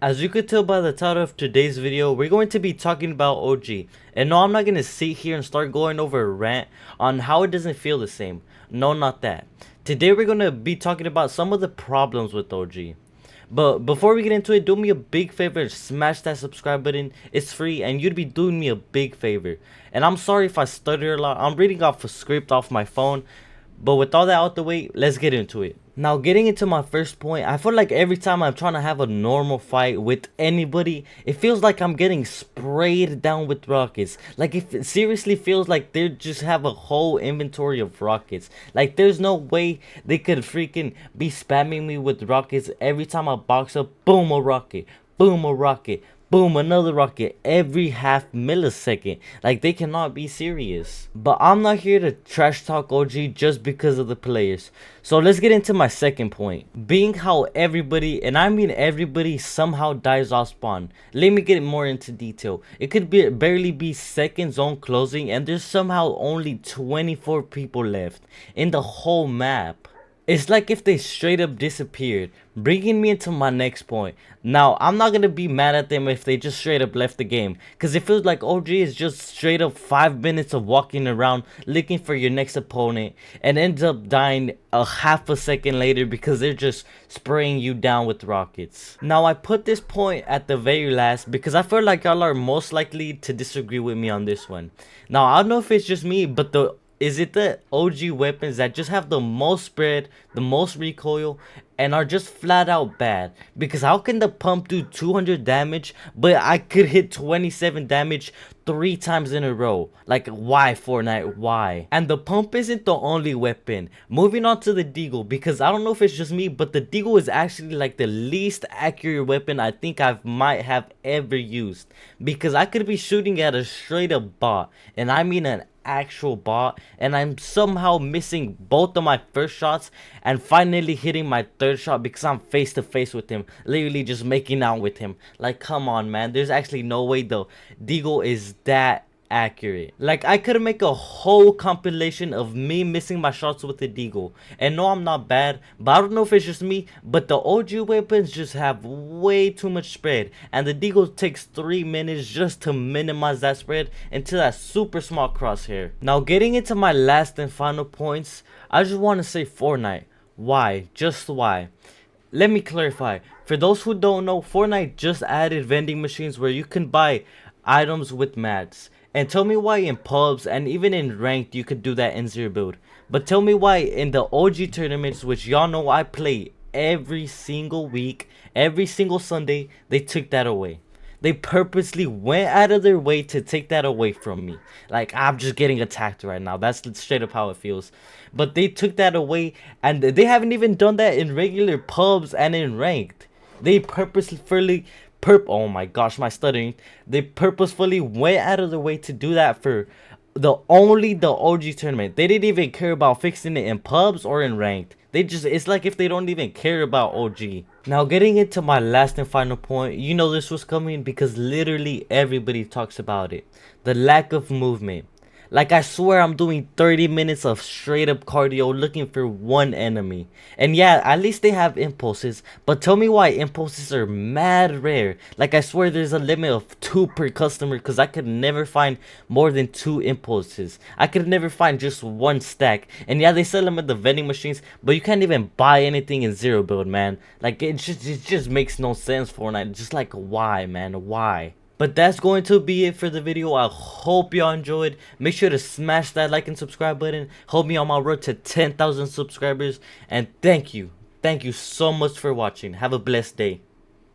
As you could tell by the title of today's video, we're going to be talking about OG. And no, I'm not going to sit here and start going over a rant on how it doesn't feel the same. No, not that. Today we're going to be talking about some of the problems with OG. But before we get into it, do me a big favor, smash that subscribe button. It's free and you'd be doing me a big favor. And I'm sorry if I stutter a lot. I'm reading off a script off my phone. But with all that out the way, let's get into it. Now, getting into my first point, I feel like every time I'm trying to have a normal fight with anybody, it feels like I'm getting sprayed down with rockets. Like, it seriously feels like they just have a whole inventory of rockets. Like, there's no way they could freaking be spamming me with rockets every time I box up. Boom, a rocket. Boom, a rocket. Boom, another rocket every half millisecond. Like, they cannot be serious. But I'm not here to trash talk OG just because of the players. So let's get into my second point. Being how everybody, and I mean everybody, somehow dies off spawn. Let me get more into detail. It could be barely be second zone closing and there's somehow only 24 people left in the whole map. It's like if they straight up disappeared, bringing me into my next point. Now, I'm not going to be mad at them if they just straight up left the game, because it feels like OG is just straight up 5 minutes of walking around looking for your next opponent and ends up dying a half a second later because they're just spraying you down with rockets. Now, I put this point at the very last because I feel like y'all are most likely to disagree with me on this one. Now, I don't know if it's just me, but is it the OG weapons that just have the most spread, the most recoil, and are just flat out bad? Because how can the pump do 200 damage, but I could hit 27 damage 3 times in a row? Like, why, Fortnite? Why? And the pump isn't the only weapon. Moving on to the deagle, because I don't know if it's just me, but the deagle is actually like the least accurate weapon I think I might have ever used. Because I could be shooting at a straight up bot, and I mean an actual bot, and I'm somehow missing both of my first shots and finally hitting my third shot because I'm face to face with him, literally just making out with him. Like, come on, man, there's actually no way the deagle is that accurate. Like, I could make a whole compilation of me missing my shots with the deagle, and no, I'm not bad, but I don't know if it's just me, but the OG weapons just have way too much spread, and the deagle takes 3 minutes just to minimize that spread into that super small crosshair. Now, getting into my last and final points, I just want to say Fortnite, why? Just why? Let me clarify. For those who don't know, Fortnite just added vending machines where you can buy items with mats. And tell me why in pubs and even in ranked you could do that in zero build. But tell me why in the OG tournaments, which y'all know I play every single week, every single Sunday, they took that away. They purposely went out of their way to take that away from me. Like, I'm just getting attacked right now. That's straight up how it feels. But they took that away, and they haven't even done that in regular pubs and in ranked. They purposefully oh my gosh, my stuttering. They purposefully went out of their way to do that for the OG tournament. They didn't even care about fixing it in pubs or in ranked. They just, it's like if they don't even care about OG. Now, getting into my last and final point, you know this was coming because literally everybody talks about it. The lack of movement. Like, I swear I'm doing 30 minutes of straight up cardio looking for one enemy. And yeah, at least they have impulses, but tell me why impulses are mad rare. Like, I swear there's a limit of 2 per customer because I could never find more than 2 impulses. I could never find just 1 stack. And yeah, they sell them at the vending machines, but you can't even buy anything in zero build, man. Like, it just makes no sense, Fortnite. Just like, why, man? Why? But that's going to be it for the video. I hope y'all enjoyed. Make sure to smash that like and subscribe button. Help me on my road to 10,000 subscribers. And thank you. Thank you so much for watching. Have a blessed day.